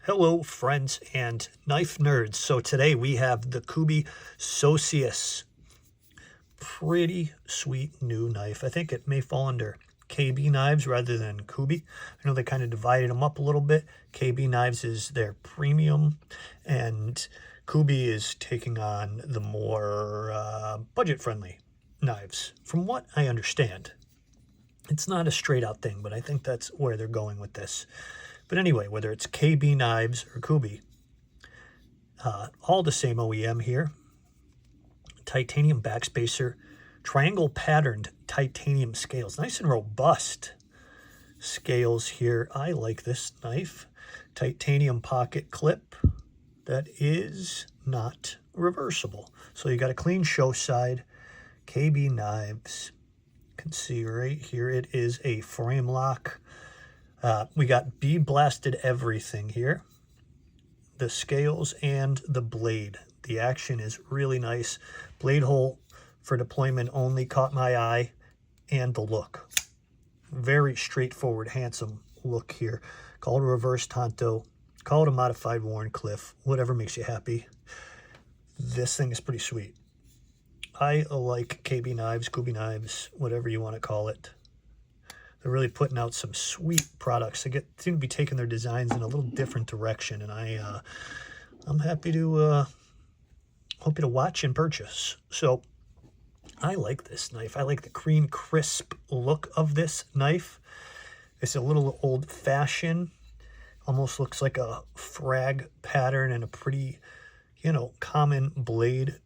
Hello friends and knife nerds. So today we have the Kubi Socius. Pretty sweet new knife. I think it may fall under KB knives rather than Kubi. I know they kind of divided them up a little bit. KB knives is their premium and Kubi is taking on the more budget-friendly knives, from what I understand. It's not a straight out thing, but I think that's where they're going with this. But anyway, whether it's KB knives or Kubi, all the same OEM here. Titanium backspacer, triangle patterned titanium scales. Nice and robust scales here. I like this knife. Titanium pocket clip that is not reversible. So you got a clean show side. KB knives. You can see right here it is a frame lock. We got bead blasted everything here. The scales and the blade. The action is really nice. Blade hole for deployment only caught my eye, and the look. Very straightforward, handsome look here. Call it a reverse Tonto. Call it a modified Warncliffe. Whatever makes you happy. This thing is pretty sweet. I like KB knives, Kubi knives, whatever you want to call it. They're really putting out some sweet products. They seem to be taking their designs in a little different direction, and I'm happy to watch and purchase. So I like this knife. I like the clean, crisp look of this knife. It's a little old-fashioned. Almost looks like a frag pattern and a pretty, common blade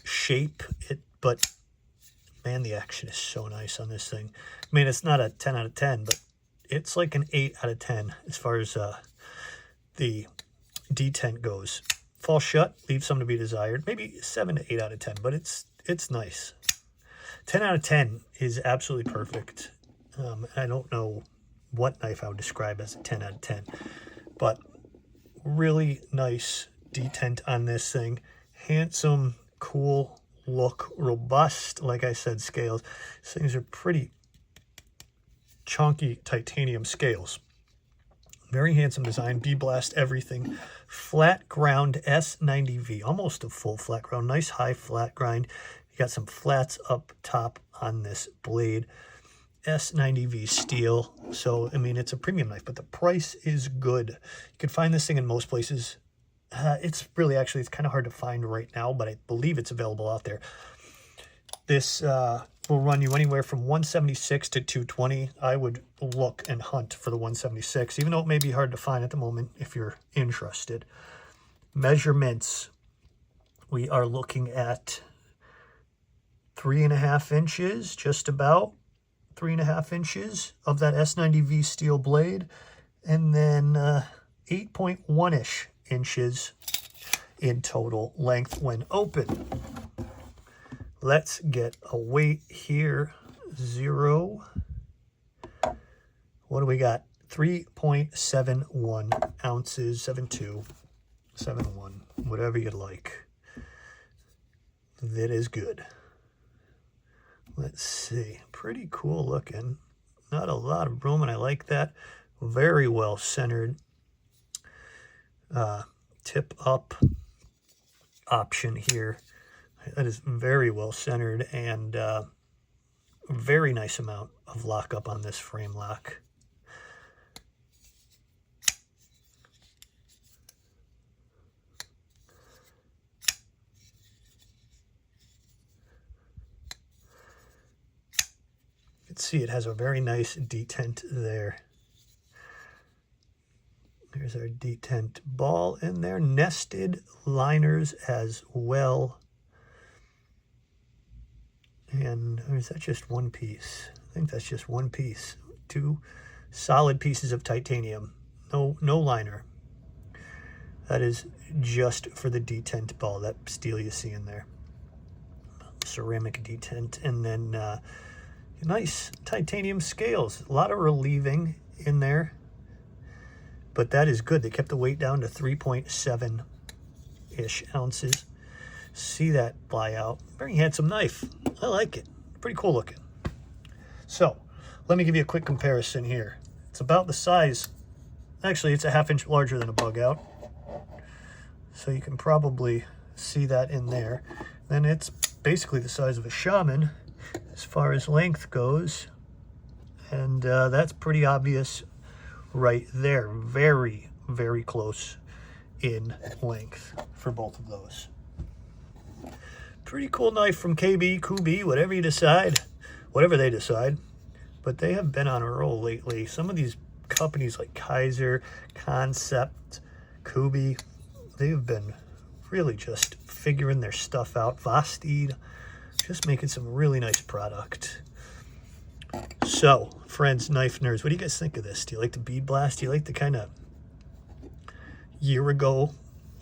shape. But man, the action is so nice on this thing. I mean, it's not a 10 out of 10, but it's like an 8 out of 10 as far as the detent goes. Fall shut, leaves some to be desired. Maybe 7 to 8 out of 10, but it's nice. 10 out of 10 is absolutely perfect. I don't know what knife I would describe as a 10 out of 10, but really nice detent on this thing. Handsome, cool look, robust, like I said, scales. These things are pretty chunky titanium scales. Very handsome design. B-blast everything. Flat ground S90V, almost a full flat ground. Nice high flat grind. You got some flats up top on this blade. S90V steel. So I mean, it's a premium knife, but the price is good. You can find this thing in most places. It's kind of hard to find right now, but I believe it's available out there. This will run you anywhere from $176 to $220. I would look and hunt for the $176, even though it may be hard to find at the moment if you're interested. Measurements, we are looking at 3.5 inches, just about 3.5 inches of that S90V steel blade, and then 8.1-ish inches in total length when open. Let's get a weight here. 0. What do we got? 3.71 ounces, 7.2, 7.1, whatever you'd like. That is good. Let's see. Pretty cool looking. Not a lot of room, and I like that. Very well centered. Tip up option here. That is very well centered, and a very nice amount of lockup on this frame lock. You can see it has a very nice detent there. There's our detent ball in there. Nested liners as well. And or is that just one piece? I think that's just one piece. 2 solid pieces of titanium. No liner. That is just for the detent ball, that steel you see in there. Ceramic detent. And then nice titanium scales. A lot of relieving in there. But that is good. They kept the weight down to 3.7-ish ounces. See that fly out. Very handsome knife. I like it. Pretty cool looking. So, let me give you a quick comparison here. It's about the size Actually, it's a 1/2 inch larger than a bug out. So you can probably see that in there. Then it's basically the size of a shaman as far as length goes. And that's pretty obvious right there. Very, very close in length for both of those. Pretty cool knife from KB, Kubi, whatever you decide, whatever they decide. But they have been on a roll lately. Some of these companies like Kaiser, Concept, Kubi, they've been really just figuring their stuff out. Vosteed, just making some really nice product. So, friends, knife nerds, what do you guys think of this? Do you like the bead blast? Do you like the kind of year ago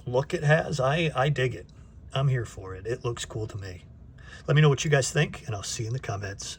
look it has? I dig it. I'm here for it. It looks cool to me. Let me know what you guys think, and I'll see you in the comments.